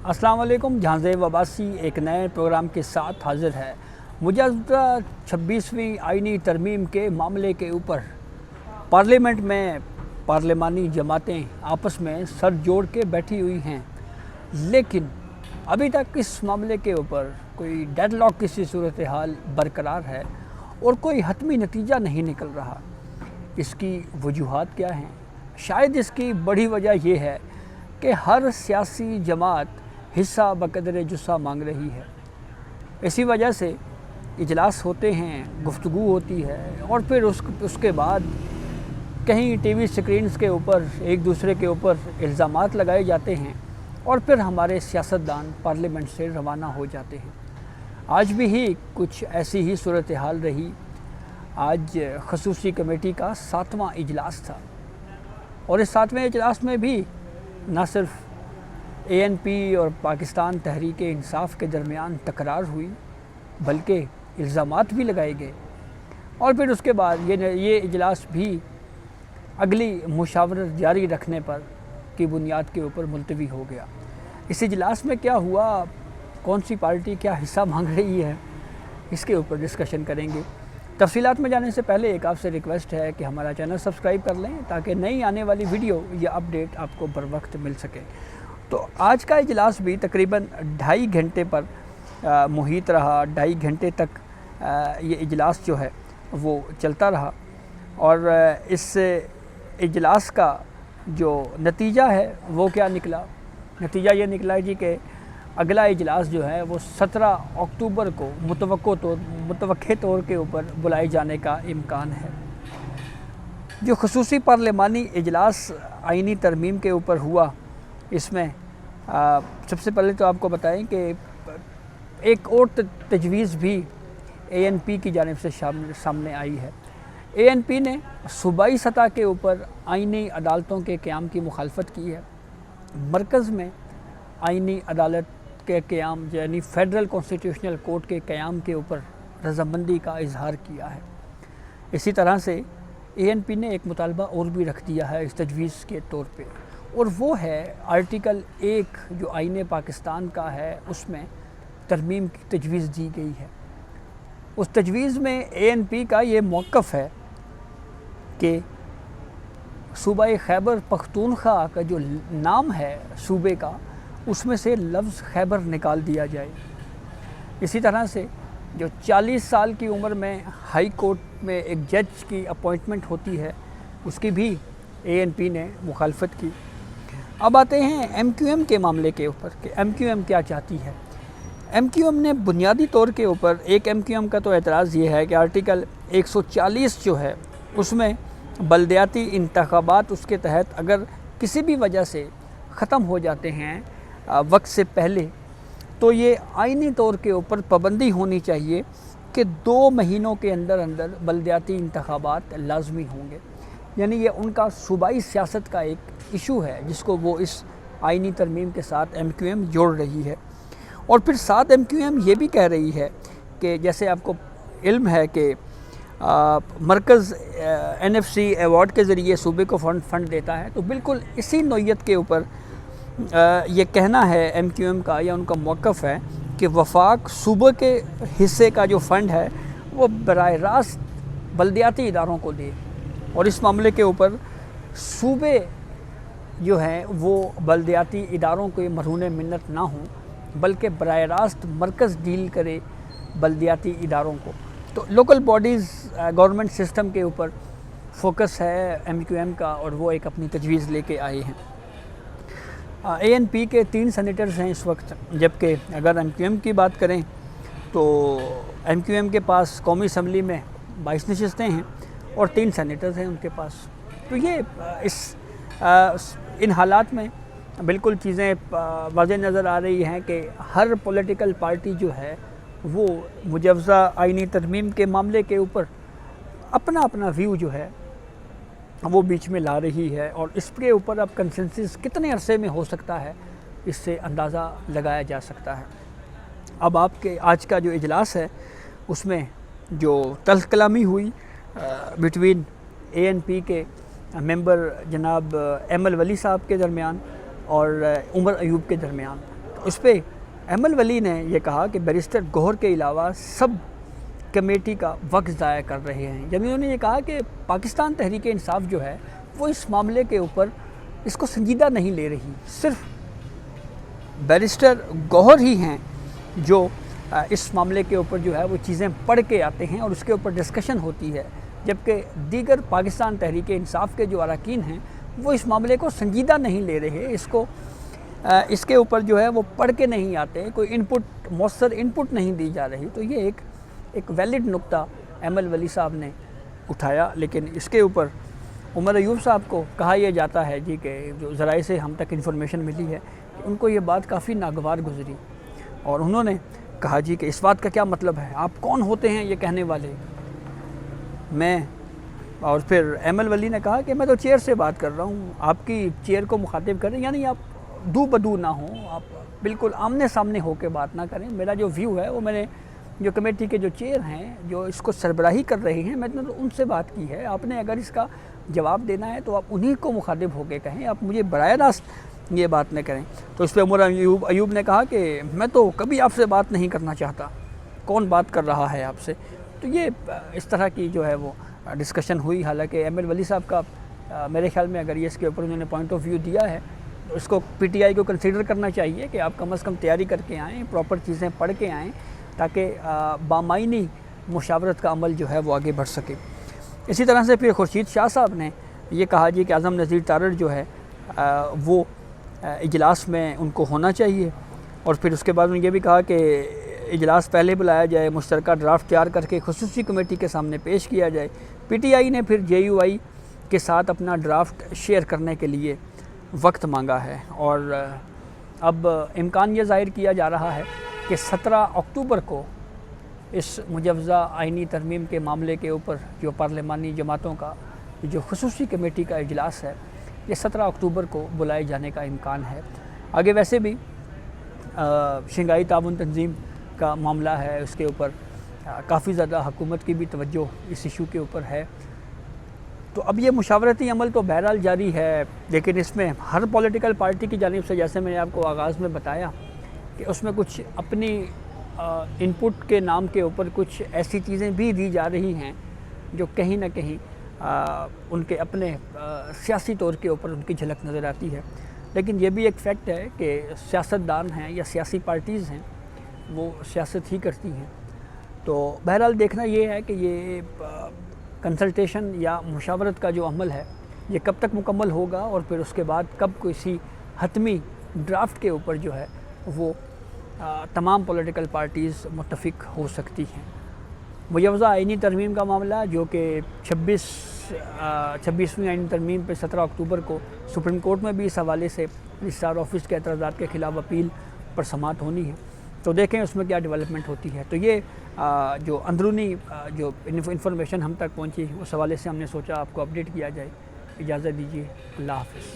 अस्सलाम वालेकुम। जहांज़ेब अब्बासी एक नए प्रोग्राम के साथ हाज़िर है। मुजज़्ज़दा 26वीं आइनी तरमीम के मामले के ऊपर पार्लियामेंट में पार्लिमानी जमातें आपस में सर जोड़ के बैठी हुई हैं, लेकिन अभी तक इस मामले के ऊपर कोई डेडलॉक की सी सूरत हाल बरकरार है और कोई हतमी नतीजा नहीं निकल रहा। इसकी वजूहात क्या हैं? शायद इसकी बड़ी वजह यह है कि हर सियासी जमात हिस्सा बकदर जुस्सा मांग रही है। इसी वजह से इजलास होते हैं, गुफ्तगू होती है और फिर उसके बाद कहीं टीवी स्क्रीन्स के ऊपर एक दूसरे के ऊपर इल्ज़ामात लगाए जाते हैं और फिर हमारे सियासतदान पार्लियामेंट से रवाना हो जाते हैं। आज भी कुछ ऐसी ही सूरत हाल रही। आज खसूसी कमेटी का 7वां इजलास था और इस 7वें इजलास में भी न सिर्फ ANP और पाकिस्तान तहरीक इंसाफ के दरमियान तकरार हुई, बल्कि इल्ज़ामात भी लगाए गए और फिर उसके बाद ये इजलास भी अगली मुशावरत जारी रखने पर की बुनियाद के ऊपर मुलतवी हो गया। इस इजलास में क्या हुआ, कौन सी पार्टी क्या हिस्सा मांग रही है, इसके ऊपर डिस्कशन करेंगे। तफसीलात में जाने से पहले एक आपसे रिक्वेस्ट है कि हमारा चैनल सब्सक्राइब कर लें ताकि नई आने वाली वीडियो या अपडेट आपको बर वक्त मिल सके। तो आज का इजलास भी तकरीबन 2.5 घंटे पर मुहित रहा। 2.5 घंटे तक ये इजलास जो है वो चलता रहा और इस इजलास का जो नतीजा है वो क्या निकला? नतीजा ये निकला जी कि अगला इजलास जो है वो 17 अक्टूबर को मुतवक्के तौर के ऊपर बुलाए जाने का इम्कान है। जो खसूसी पार्लिमानी इजलास आइनी तरमीम के ऊपर हुआ, इसमें सबसे पहले तो आपको बताएं कि एक और तजवीज़ भी ANP की जानिब से सामने आई है। ANP ने सूबाई सतह के ऊपर आइनी अदालतों के क़याम की मुखालफत की है। मरकज़ में आइनी अदालत के क़याम यानी फ़ेडरल कॉन्स्टिट्यूशनल कोर्ट के क़याम के ऊपर रज़ामंदी का इजहार किया है। इसी तरह से ANP ने एक मुतालबा और भी रख दिया है इस तजवीज़ के तौर पे, और वो है आर्टिकल 1 जो आईने पाकिस्तान का है, उसमें तरमीम की तजवीज़ दी गई है। उस तजवीज़ में ANP का ये मौक़िफ़ है कि सूबा खैबर पख्तूनख्वा का जो नाम है सूबे का, उसमें से लफ्ज़ खैबर निकाल दिया जाए। इसी तरह से जो 40 साल की उम्र में हाई कोर्ट में एक जज की अपॉइंटमेंट होती है, उसकी भी ANP ने मुखालफत की। अब आते हैं MQM के मामले के ऊपर कि MQM क्या चाहती है। MQM ने बुनियादी तौर के ऊपर एक MQM का तो एतराज़ ये है कि आर्टिकल 140 जो है उसमें बल्दियाती इंतखाबात उसके तहत अगर किसी भी वजह से ख़त्म हो जाते हैं वक्त से पहले, तो ये आइनी तौर के ऊपर पाबंदी होनी चाहिए कि 2 महीनों के अंदर अंदर बल्दियाती इंतखाबात लाजमी होंगे। यानी ये उनका सूबाई सियासत का एक इशू है जिसको वो इस आइनी तरमीम के साथ MQM जोड़ रही है। और फिर साथ MQM ये भी कह रही है कि जैसे आपको इल्म है कि मरकज़ NFC अवार्ड के ज़रिए सूबे को फ़ंड देता है, तो बिल्कुल इसी नौइयत के ऊपर ये कहना है MQM का या उनका मौक़िफ़ है कि वफाक सूबे के हिस्से का जो फ़ंड है वो बराह रास्त बल्दियाती इदारों को दे, और इस मामले के ऊपर सूबे जो हैं वो बल्दियाती इदारों के मरहून मिन्नत ना हों, बल्कि बराह रास्त मरकज़ डील करे बल्दियाती इदारों को। तो लोकल बॉडीज़ गवर्नमेंट सिस्टम के ऊपर फोकस है MQM का और वो एक अपनी तजवीज़ लेके आए हैं। ANP के 3 सेनेटर्स हैं इस वक्त, जबकि अगर MQM की बात करें तो MQM के पास कौमी असम्बली में 22 नशिस्तें हैं और 3 सेनेटर्स हैं उनके पास। तो ये इन हालात में बिल्कुल चीज़ें वाज़ेह नज़र आ रही हैं कि हर पॉलिटिकल पार्टी जो है वो मुजव्वज़ा आइनी तरमीम के मामले के ऊपर अपना अपना व्यू जो है वो बीच में ला रही है, और इसके ऊपर अब कंसेंसस कितने अरसे में हो सकता है इससे अंदाज़ा लगाया जा सकता है। अब आपके आज का जो इजलास है उसमें जो तल्ख़ कलामी हुई बिटवीन ANP के मेंबर जनाब एमल वली साहब के दरमियान और उमर अयूब के दरमियान, اس پہ ایمل ولی نے یہ کہا کہ بیرسٹر گوہر کے علاوہ سب کمیٹی کا وقت ضائع کر رہے ہیں. جب انہوں نے یہ کہا کہ پاکستان تحریک انصاف جو ہے وہ اس معاملے کے اوپر اس کو سنجیدہ نہیں لے رہی, صرف بیرسٹر گوہر ہی ہیں جو اس معاملے کے اوپر جو ہے وہ چیزیں پڑھ کے آتے ہیں اور اس کے اوپر ڈسکشن ہوتی ہے, جبکہ دیگر پاکستان تحریک انصاف کے جو اراکین ہیں وہ اس معاملے کو سنجیدہ نہیں لے رہے, اس کے اوپر جو ہے وہ پڑھ کے نہیں آتے, کوئی انپٹ مؤثر انپٹ نہیں دی جا رہی. تو یہ ایک ویلڈ نقطہ ایمل ولی صاحب نے اٹھایا, لیکن اس کے اوپر عمر ایوب صاحب کو کہا یہ جاتا ہے جی کہ جو ذرائع سے ہم تک انفارمیشن ملی ہے کہ ان کو یہ بات کافی ناگوار گزری, اور انہوں نے کہا جی کہ اس بات کا کیا مطلب ہے, آپ کون ہوتے ہیں یہ کہنے والے. میں اور پھر ایمل ولی نے کہا کہ میں تو چیئر سے بات کر رہا ہوں, آپ کی چیئر کو مخاطب کریں, یعنی آپ دو بدو نہ ہوں, آپ بالکل آمنے سامنے ہو کے بات نہ کریں. میرا جو ویو ہے وہ میں نے جو کمیٹی کے جو چیئر ہیں جو اس کو سربراہی کر رہے ہیں میں نے ان سے بات کی ہے, آپ نے اگر اس کا جواب دینا ہے تو آپ انہی کو مخاطب ہو کے کہیں, آپ مجھے براہ راست یہ بات نہ کریں. تو اس پہ عمر ایوب نے کہا کہ میں تو کبھی آپ سے بات نہیں کرنا چاہتا, کون بات کر رہا ہے آپ سے. تو یہ اس طرح کی جو ہے وہ ڈسکشن ہوئی. حالانکہ ایمل ولی صاحب کا میرے خیال میں اگر یہ اس کے اوپر انہوں نے پوائنٹ آف ویو دیا ہے تو اس کو پی ٹی آئی کو کنسیڈر کرنا چاہیے کہ آپ کم از کم تیاری کر کے آئیں, پراپر چیزیں پڑھ کے آئیں, تاکہ بامعنی مشاورت کا عمل جو ہے وہ آگے بڑھ سکے. اسی طرح سے پھر خورشید شاہ صاحب نے یہ کہا جی کہ اعظم نذیر تارڑ جو ہے وہ اجلاس میں ان کو ہونا چاہیے, اور پھر اس کے بعد انہوں نے یہ بھی کہا کہ اجلاس پہلے بلایا جائے, مشترکہ ڈرافٹ تیار کر کے خصوصی کمیٹی کے سامنے پیش کیا جائے. پی ٹی آئی نے پھر جے یو آئی کے ساتھ اپنا ڈرافٹ شیئر کرنے کے لیے وقت مانگا ہے, اور اب امکان یہ ظاہر کیا جا رہا ہے کہ 17 اکتوبر کو اس مجوزہ آئینی ترمیم کے معاملے کے اوپر جو پارلیمانی جماعتوں کا جو خصوصی کمیٹی کا اجلاس ہے یہ 17 اکتوبر کو بلائے جانے کا امکان ہے. آگے ویسے بھی شنگھائی تعاون تنظیم کا معاملہ ہے, اس کے اوپر کافی زیادہ حکومت کی بھی توجہ اس ایشو کے اوپر ہے. تو اب یہ مشاورتی عمل تو بہرحال جاری ہے, لیکن اس میں ہر پولیٹیکل پارٹی کی جانب سے, جیسے میں نے آپ کو آغاز میں بتایا کہ اس میں کچھ اپنی انپٹ کے نام کے اوپر کچھ ایسی چیزیں بھی دی جا رہی ہیں جو کہیں نہ کہیں ان کے اپنے سیاسی طور کے اوپر ان کی جھلک نظر آتی ہے. لیکن یہ بھی ایک فیکٹ ہے کہ سیاستدان ہیں یا سیاسی پارٹیز ہیں وہ سیاست ہی کرتی ہیں. تو بہرحال دیکھنا یہ ہے کہ یہ کنسلٹیشن یا مشاورت کا جو عمل ہے یہ کب تک مکمل ہوگا, اور پھر اس کے بعد کب کسی حتمی ڈرافٹ کے اوپر جو ہے وہ تمام پولیٹیکل پارٹیز متفق ہو سکتی ہیں. مجوزہ آئینی ترمیم کا معاملہ جو کہ 26ویں آئینی ترمیم پہ 17 اکتوبر کو سپریم کورٹ میں بھی اس حوالے سے رجسٹرار آفس کے اعتراضات کے خلاف اپیل پر سماعت ہونی ہے, تو دیکھیں اس میں کیا ڈیولپمنٹ ہوتی ہے. تو یہ جو اندرونی جو انفارمیشن ہم تک پہنچی اس حوالے سے ہم نے سوچا آپ کو اپڈیٹ کیا جائے. اجازت دیجیے, اللہ حافظ.